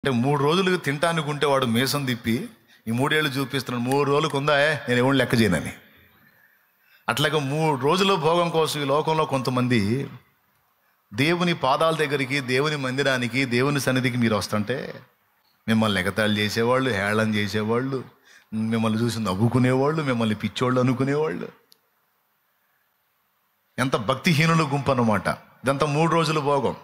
అంటే 3 రోజులు తింటానికి ఉంటే వాడు మీసం తిప్పి ఈ 3 ఏళ్ళు చూపిస్తున్నాడు. 3 రోజులకు ఉందా నేను ఎవరిని లెక్క చేయనని. అట్లాగే 3 రోజుల భోగం కోసం ఈ లోకంలో కొంతమంది దేవుని పాదాల దగ్గరికి, దేవుని మందిరానికి, దేవుని సన్నిధికి మీరు వస్తుంటే మిమ్మల్ని ఎగతాళి చేసేవాళ్ళు, హేళన చేసేవాళ్ళు, మిమ్మల్ని చూసి నవ్వుకునేవాళ్ళు, మిమ్మల్ని పిచ్చోళ్ళు అనుకునేవాళ్ళు. ఎంత భక్తిహీనుల గుంపు అన్నమాట. ఇదంతా 3 రోజుల భోగం.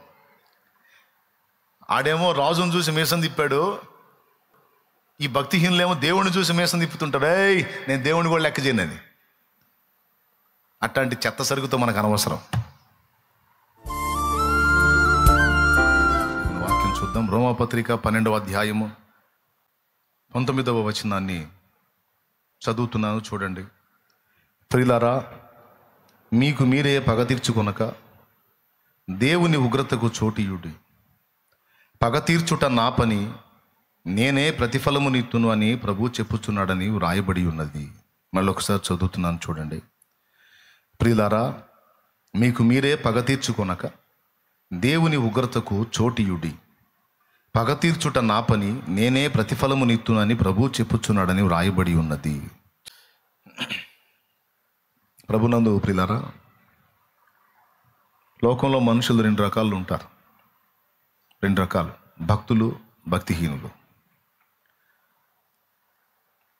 ఆడేమో రాజును చూసి మీసం తిప్పాడు, ఈ భక్తిహీనులేమో దేవుడిని చూసి మీసం తిప్పుతుంటాడు. నేను దేవుని కూడా లెక్క చేయనని. అట్లాంటి చెత్త సరుకుతో మనకు అనవసరం. వాక్యం చూద్దాం. రోమాపత్రిక 12వ అధ్యాయము 19వ వచనాన్ని చదువుతున్నాను, చూడండి. ప్రియులారా, మీకు మీరే పగ తీర్చుకొనక దేవుని ఉగ్రతకు చోటియుడి. పగ తీర్చుట నా పని, నేనే ప్రతిఫలము నీతును అని ప్రభు చెప్పుచున్నాడని వ్రాయబడి ఉన్నది. మళ్ళొకసారి చదువుతున్నాను, చూడండి. ప్రియులారా, మీకు మీరే పగ తీర్చుకొనక దేవుని ఉగ్రతకు చోటియుడి. పగ తీర్చుట నా పని, నేనే ప్రతిఫలము నీతును అని ప్రభు చెప్పుచున్నాడని వ్రాయబడి ఉన్నది. ప్రభునందు ప్రియులారా, లోకంలో మనుషులు 2 రకాలు ఉంటారు. 2 రకాలు: భక్తులు, భక్తిహీనులు.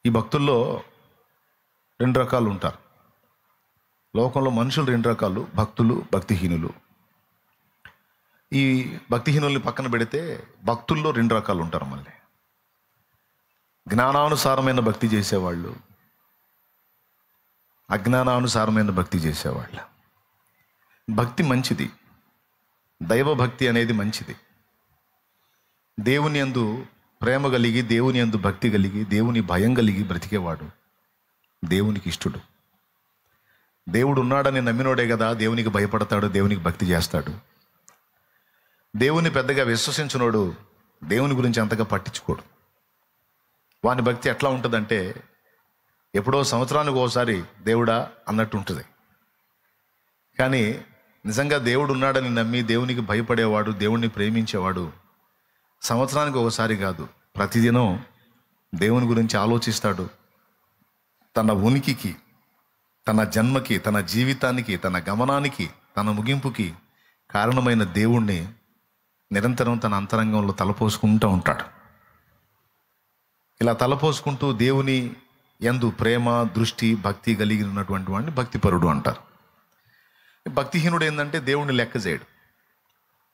ఈ భక్తుల్లో 2 రకాలు ఉంటారు. లోకంలో మనుషులు 2 రకాలు: భక్తులు, భక్తిహీనులు. ఈ భక్తిహీనుల్ని పక్కన పెడితే భక్తుల్లో 2 రకాలు ఉంటారు. మళ్ళీ జ్ఞానానుసారమైన భక్తి చేసేవాళ్ళు, అజ్ఞానానుసారమైన భక్తి చేసేవాళ్ళు. భక్తి మంచిది, దైవభక్తి అనేది మంచిది. దేవుని యందు ప్రేమ కలిగి, దేవుని యందు భక్తి కలిగి, దేవుని భయం కలిగి బ్రతికేవాడు దేవునికి ఇష్టడు. దేవుడు ఉన్నాడని నమ్మినోడే కదా దేవునికి భయపడతాడు, దేవునికి భక్తి చేస్తాడు. దేవుని పెద్దగా విశ్వసించినోడు దేవుని గురించి అంతగా పట్టించుకోడు. వాని భక్తి ఎట్లా ఉంటుందంటే, ఎప్పుడో సంవత్సరానికి ఒకసారి దేవుడా అన్నట్టు ఉంటుంది. కానీ నిజంగా దేవుడు ఉన్నాడని నమ్మి దేవునికి భయపడేవాడు, దేవుణ్ణి ప్రేమించేవాడు సంవత్సరానికి ఒకసారి కాదు, ప్రతిదినం దేవుని గురించి ఆలోచిస్తాడు. తన ఉనికికి, తన జన్మకి, తన జీవితానికి, తన గమనానికి, తన ముగింపుకి కారణమైన దేవుణ్ణి నిరంతరం తన అంతరంగంలో తలపోసుకుంటూ ఉంటాడు. ఇలా తలపోసుకుంటూ దేవుని యందు ప్రేమ, దృష్టి, భక్తి కలిగి ఉన్నటువంటి వాడిని భక్తిపరుడు అంటారు. భక్తిహీనుడు ఏంటంటే దేవుణ్ణి లెక్క చేయడు.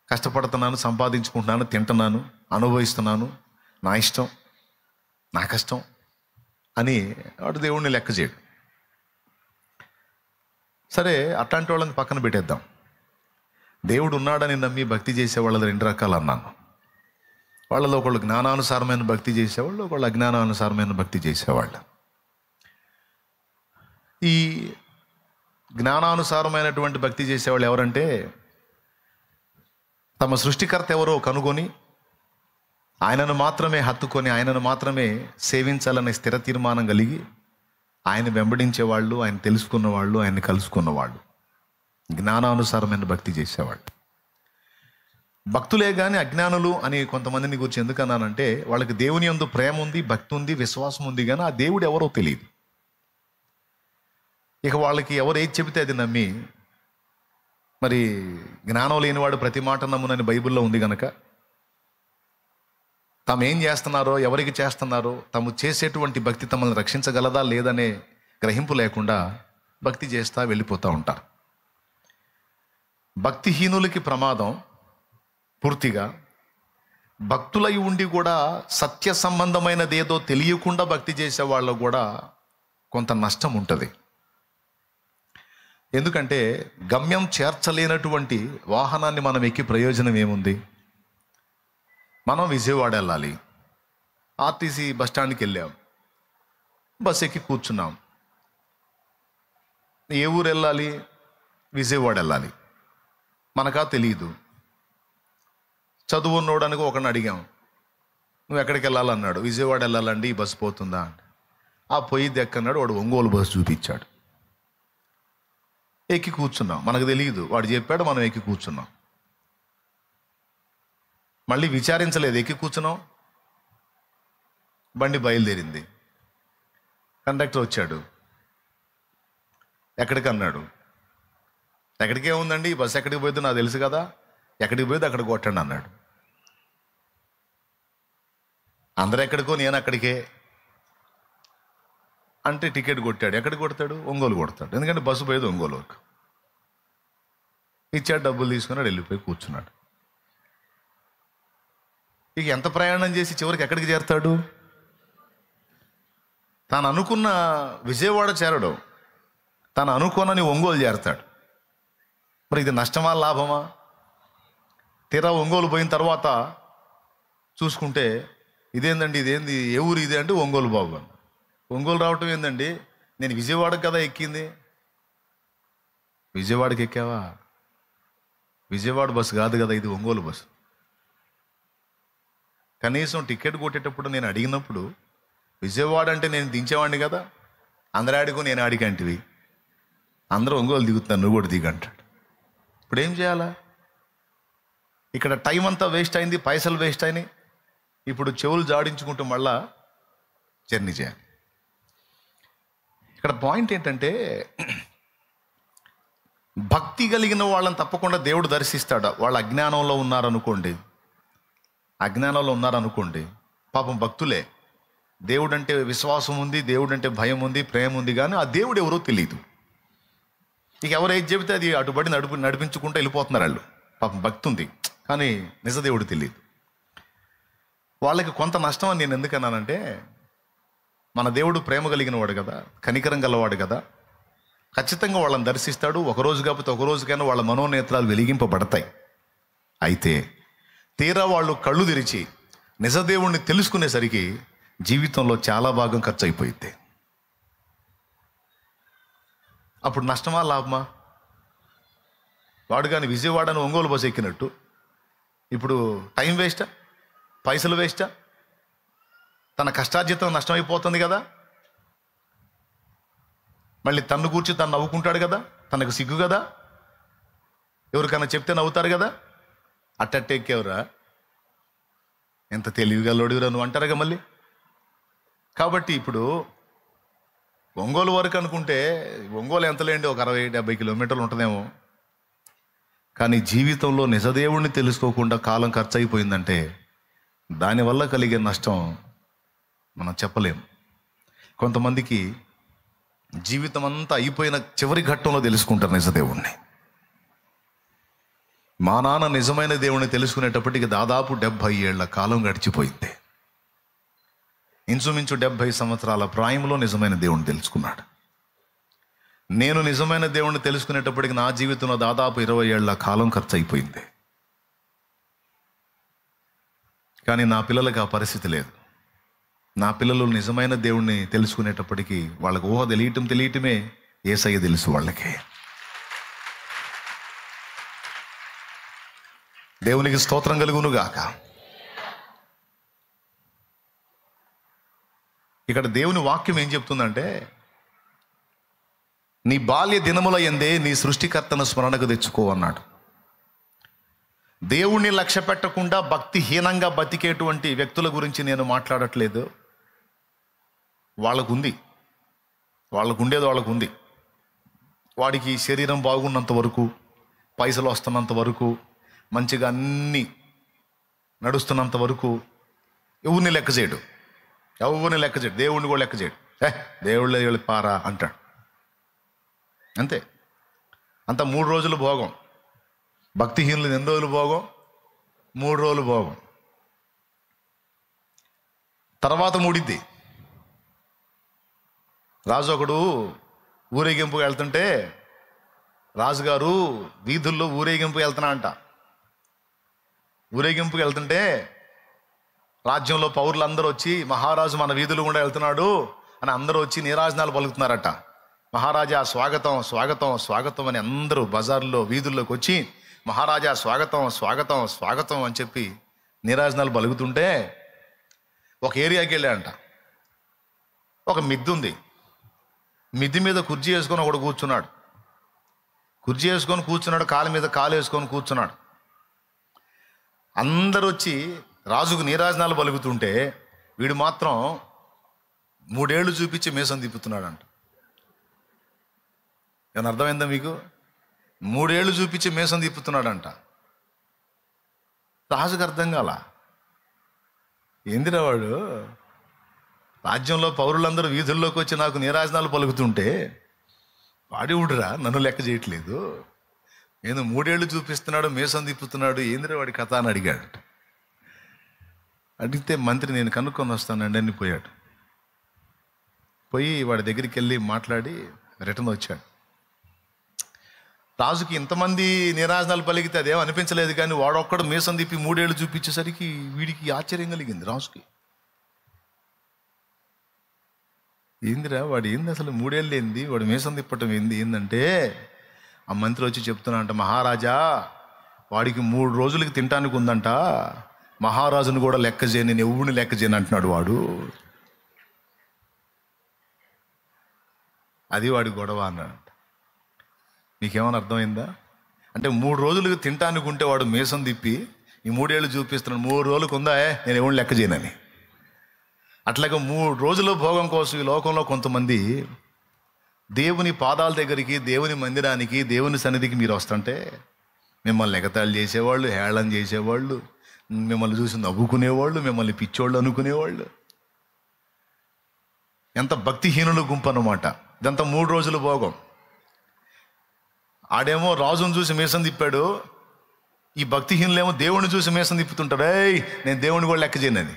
కష్టపడుతున్నాను, సంపాదించుకుంటున్నాను, తింటున్నాను, అనుభవిస్తున్నాను, నా ఇష్టం, నా కష్టం అని వాడు దేవుణ్ణి లెక్క చేయడు. సరే, అట్లాంటి వాళ్ళని పక్కన పెట్టేద్దాం. దేవుడు ఉన్నాడని నమ్మి భక్తి చేసే వాళ్ళది 2 రకాలు అన్నాను. వాళ్ళలో ఒకళ్ళు జ్ఞానానుసారమైన భక్తి చేసేవాళ్ళు, ఒకళ్ళు అజ్ఞానానుసారమైన భక్తి చేసేవాళ్ళు. ఈ జ్ఞానానుసారమైనటువంటి భక్తి చేసేవాళ్ళు ఎవరంటే, తమ సృష్టికర్త ఎవరో కనుగొని ఆయనను మాత్రమే హత్తుకొని, ఆయనను మాత్రమే సేవించాలనే స్థిర తీర్మానం కలిగి ఆయన వెంబడించేవాళ్ళు, ఆయన తెలుసుకున్నవాళ్ళు, ఆయన్ని కలుసుకున్నవాళ్ళు జ్ఞానానుసారమైన భక్తి చేసేవాళ్ళు. భక్తులే కానీ అజ్ఞానులు అని కొంతమందిని గురించి ఎందుకన్నానంటే, వాళ్ళకి దేవుని యందు ప్రేమ ఉంది, భక్తి ఉంది, విశ్వాసం ఉంది, కానీ ఆ దేవుడు ఎవరో తెలియదు. ఇక వాళ్ళకి ఎవరు ఏది చెబితే అది నమ్మి, మరి జ్ఞానం లేనివాడు ప్రతి మాట నమ్మునని బైబిల్లో ఉంది కనుక, తాము ఏం చేస్తున్నారో, ఎవరికి చేస్తున్నారో, తాము చేసేటువంటి భక్తి తమల్ని రక్షించగలదా లేదనే గ్రహింపు లేకుండా భక్తి చేస్తూ వెళ్ళిపోతూ ఉంటారు. భక్తిహీనులకి ప్రమాదం పూర్తిగా. భక్తులై ఉండి కూడా సత్య సంబంధమైనది ఏదో తెలియకుండా భక్తి చేసే వాళ్ళకు కూడా కొంత నష్టం ఉంటుంది. ఎందుకంటే గమ్యం చేర్చలేనటువంటి వాహనాన్ని మనం ఎక్కి ప్రయోజనం ఏముంది? మనం విజయవాడ వెళ్ళాలి, ఆర్టీసీ బస్టాండ్కి వెళ్ళాం, బస్ ఎక్కి కూర్చున్నాం. ఏ ఊరు వెళ్ళాలి? విజయవాడ వెళ్ళాలి. మనకా తెలియదు. చదువు ఉన్నోడానికి ఒకరిని అడిగాం, నువ్వు ఎక్కడికి వెళ్ళాలన్నాడు. విజయవాడ వెళ్ళాలండి, ఈ బస్సు పోతుందా అంటే, ఆ పోయిద్ది ఎక్కన్నాడు. వాడు ఒంగోలు బస్సు చూపించాడు. ఎక్కి కూర్చున్నాం. మనకు తెలియదు, వాడు చెప్పాడు, మనం ఎక్కి కూర్చున్నాం. మళ్ళీ విచారించలేదు, ఎక్కి కూర్చున్నాం, బండి బయలుదేరింది. కండక్టర్ వచ్చాడు. ఎక్కడికి అన్నాడు. ఎక్కడికే ఉందండి, ఈ బస్సు ఎక్కడికి పోయిందో నాకు తెలుసు కదా, ఎక్కడికి పోయింది అక్కడికి కొట్టండి అన్నాడు. అందరూ ఎక్కడికో, నేను అక్కడికే అంటే టికెట్ కొట్టాడు. ఎక్కడికి కొడతాడు? ఒంగోలు కొడతాడు. ఎందుకంటే బస్సు పోయేది ఒంగోలు వరకు. ఇచ్చాడు, డబ్బులు తీసుకున్నాడు, వెళ్ళిపోయి కూర్చున్నాడు. ఇక ఎంత ప్రయాణం చేసి చివరికి ఎక్కడికి చేరుతాడు? తాను అనుకున్న విజయవాడ చేరడు, తాను అనుకున్నని ఒంగోలు చేరతాడు. మరి ఇది నష్టమా లాభమా? తీరా ఒంగోలు పోయిన తర్వాత చూసుకుంటే, ఇదేందండి, ఇదేంది, ఏ ఊరు ఇది అంటే ఒంగోలు బాబు అన్న. ఒంగోలు రావటం ఏందండి, నేను విజయవాడకి కదా ఎక్కింది. విజయవాడకి ఎక్కావా? విజయవాడ బస్సు కాదు కదా, ఇది ఒంగోలు బస్సు. కనీసం టికెట్ కొట్టేటప్పుడు నేను అడిగినప్పుడు విజయవాడ అంటే నేను దించేవాడిని కదా, అందరూ ఆడికో నేను ఆడికంటివి, అందరూ ఒంగోలు దిగుతున్నారు, నువ్వు కూడా దిగంటాడు. ఇప్పుడు ఏం చేయాలా? ఇక్కడ టైం అంతా వేస్ట్ అయింది, పైసలు వేస్ట్ అయినాయి. ఇప్పుడు చెవులు జాడించుకుంటూ మళ్ళా జర్నీ చేయాలి. ఇక్కడ పాయింట్ ఏంటంటే, భక్తి కలిగిన వాళ్ళని తప్పకుండా దేవుడు దర్శిస్తాడు. వాళ్ళు అజ్ఞానంలో ఉన్నారనుకోండి, పాపం భక్తులే, దేవుడు అంటే విశ్వాసం ఉంది, దేవుడు అంటే భయం ఉంది, ప్రేమ ఉంది, కానీ ఆ దేవుడు ఎవరో తెలియదు. ఇక ఎవరు ఏది చెబితే అది అటుబడి నడిపించుకుంటూ వెళ్ళిపోతున్నారు వాళ్ళు. పాపం భక్తి ఉంది కానీ నిజ దేవుడు తెలియదు. వాళ్ళకి కొంత నష్టం అని నేను ఎందుకన్నానంటే, మన దేవుడు ప్రేమ కలిగిన వాడు కదా, కనికరం గలవాడు కదా, ఖచ్చితంగా వాళ్ళని దర్శిస్తాడు. ఒకరోజు కాకపోతే ఒక రోజుకైనా వాళ్ళ మనోనేత్రాలు వెలిగింపబడతాయి. అయితే తీరా వాళ్ళు కళ్ళు తెరిచి నిజదేవుణ్ణి తెలుసుకునేసరికి జీవితంలో చాలా భాగం ఖర్చు అయిపోయింది. అప్పుడు నష్టమా లాభమా? వాడు కానీ విజయవాడను ఒంగోలు బస్సు ఎక్కినట్టు ఇప్పుడు టైం వేస్టా, పైసలు వేస్టా, తన కష్టార్జితం నష్టమైపోతుంది కదా. మళ్ళీ తన్ను కూర్చి తను నవ్వుకుంటాడు కదా, తనకు సిగ్గు కదా, ఎవరికైనా చెప్తే నవ్వుతారు కదా. అట్టట్టే ఎక్కేవరా, ఎంత తెలివిగలడివిరా నువ్వు అంటారుగా మళ్ళీ. కాబట్టి ఇప్పుడు ఒంగోలు వరకు అనుకుంటే, ఒంగోలు ఎంతలేండి, ఒక 60-70 కిలోమీటర్లు ఉంటుందేమో. కానీ జీవితంలో నిజదేవుణ్ణి తెలుసుకోకుండా కాలం ఖర్చు అయిపోయిందంటే దానివల్ల కలిగే నష్టం మనం చెప్పలేం. కొంతమందికి జీవితం అంతా అయిపోయిన చివరి ఘట్టంలో తెలుసుకుంటారు నిజదేవుణ్ణి. మా నాన్న నిజమైన దేవుణ్ణి తెలుసుకునేటప్పటికి దాదాపు 70 ఏళ్ల కాలం గడిచిపోయింది. ఇంచుమించు 70 సంవత్సరాల ప్రాయంలో నిజమైన దేవుణ్ణి తెలుసుకున్నాడు. నేను నిజమైన దేవుణ్ణి తెలుసుకునేటప్పటికి నా జీవితంలో దాదాపు 20 ఏళ్ల కాలం ఖర్చు అయిపోయింది. కానీ నా పిల్లలకి ఆ పరిస్థితి లేదు. నా పిల్లలు నిజమైన దేవుణ్ణి తెలుసుకునేటప్పటికీ వాళ్ళకి ఊహ తెలియటమే యేసయ్య తెలుసు వాళ్ళకి. దేవునికి స్తోత్రం కలుగును గాక. ఇక్కడ దేవుని వాక్యం ఏం చెప్తుందంటే, నీ బాల్య దినముల యందే నీ సృష్టికర్తను స్మరణకు తెచ్చుకో అన్నాడు. దేవుణ్ణి లక్ష్య పెట్టకుండా భక్తిహీనంగా బతికేటువంటి వ్యక్తుల గురించి నేను మాట్లాడట్లేదు. వాళ్ళకుంది, వాళ్ళకుండేది వాళ్ళకుంది. వాడికి శరీరం బాగున్నంత వరకు, పైసలు వస్తున్నంత వరకు, మంచిగా అన్నీ నడుస్తున్నంత వరకు ఎవరిని లెక్క చేయడు. దేవుణ్ణి కూడా లెక్క చేయడు. దేవుళ్ళ వెళ్ళి పారా అంటాడు. అంతే. అంత 3 రోజులు భోగం. భక్తిహీనులు ఎన్ని రోజులు భోగం? 3 రోజులు భోగం. తర్వాత మూడిద్ది. రాజు ఒకడు ఊరేగింపుగా వెళ్తుంటే, రాజుగారు వీధుల్లో ఊరేగింపుకి వెళ్తున్నా అంట. ఊరేగింపుకి వెళ్తుంటే రాజ్యంలో పౌరులందరూ వచ్చి, మహారాజు మన వీధులు గుండా వెళ్తున్నాడు అని అందరూ వచ్చి నీరాజనాలు పలుకుతున్నారట. మహారాజా స్వాగతం స్వాగతం స్వాగతం అని అందరూ బజార్లో వీధుల్లోకి వచ్చి, మహారాజా స్వాగతం స్వాగతం స్వాగతం అని చెప్పి నీరాజనాలు పలుకుతుంటే ఒక ఏరియాకి వెళ్ళాడంట. ఒక మిద్ది ఉంది. మిద్ది మీద కుర్చీ వేసుకొని ఒకడు కూర్చున్నాడు. కుర్చీ వేసుకొని కూర్చున్నాడు, కాలు మీద కాలు వేసుకొని కూర్చున్నాడు. అందరూ వచ్చి రాజుకు నీరాజనాలు పలుకుతుంటే వీడు మాత్రం 3 ఏళ్ళు చూపించి మీసం తిప్పుతున్నాడంట. ఏమన్నా అర్థమైందా మీకు? 3 ఏళ్ళు చూపించి మీసం తిప్పుతున్నాడంట. రాజుకు అర్థం కాల. ఏందిరా వాడు, రాజ్యంలో పౌరులందరూ వీధుల్లోకి వచ్చి నాకు నీరాజనాలు పలుకుతుంటే వాడివుడురా నన్ను లెక్క చేయట్లేదు, నేను 3 ఏళ్ళు చూపిస్తున్నాడు, మీసం తిప్పుతున్నాడు, ఏందిరా వాడి కథ అని అడిగాడు. అడిగితే మంత్రి నేను కనుక్కొని వస్తానండి అని పోయాడు. పోయి వాడి దగ్గరికి వెళ్ళి మాట్లాడి రిటర్న్ వచ్చాడు. రాజుకి ఇంతమంది నీరాజనాలు పలికితే అదేం అనిపించలేదు, కానీ వాడొక్కడు మీసం తిప్పి 3 ఏళ్ళు చూపించేసరికి వీడికి ఆశ్చర్యం కలిగింది రాజుకి. ఏందిరా వాడు ఏంది అసలు 3 ఏళ్ళు ఏంది, వాడు మీసం తిప్పటం ఏందంటే ఆ మంత్రి వచ్చి చెప్తున్నా అంట, మహారాజా వాడికి 3 రోజులకి తినటానికి ఉందంట, మహారాజును కూడా లెక్క చేయను, నేను ఎవరిని లెక్క చేయను అంటున్నాడు వాడు. అది వాడి గొడవ అన్నాడు. నీకేమైనా అర్థమైందా? అంటే 3 రోజులకు తినటానికి ఉంటే వాడు మీసం తిప్పి ఈ 3 ఏళ్ళు చూపిస్తున్నాడు, 3 రోజులకు ఉందా నేను ఎవరిని లెక్క చేయనని. అట్లాగే 3 రోజుల భోగం కోసం ఈ లోకంలో కొంతమంది దేవుని పాదాల దగ్గరికి, దేవుని మందిరానికి, దేవుని సన్నిధికి మీరు వస్తుంటే మిమ్మల్ని ఎగతాళి చేసేవాళ్ళు, హేళన చేసేవాళ్ళు, మిమ్మల్ని చూసి నవ్వుకునేవాళ్ళు, మిమ్మల్ని పిచ్చోళ్ళు అనుకునేవాళ్ళు. ఎంత భక్తిహీనుల గుంపు అన్నమాట. ఇదంతా 3 రోజుల భోగం. ఆడేమో రాజును చూసి మీసం తిప్పాడు, ఈ భక్తిహీనులేమో దేవుడిని చూసి మీసం తిప్పుతుంటారు, నేను దేవుడిని కూడా లెక్క చేయనని.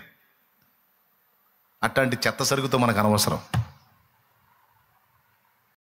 అట్లాంటి చెత్త సరుకుతో మనకు అనవసరం.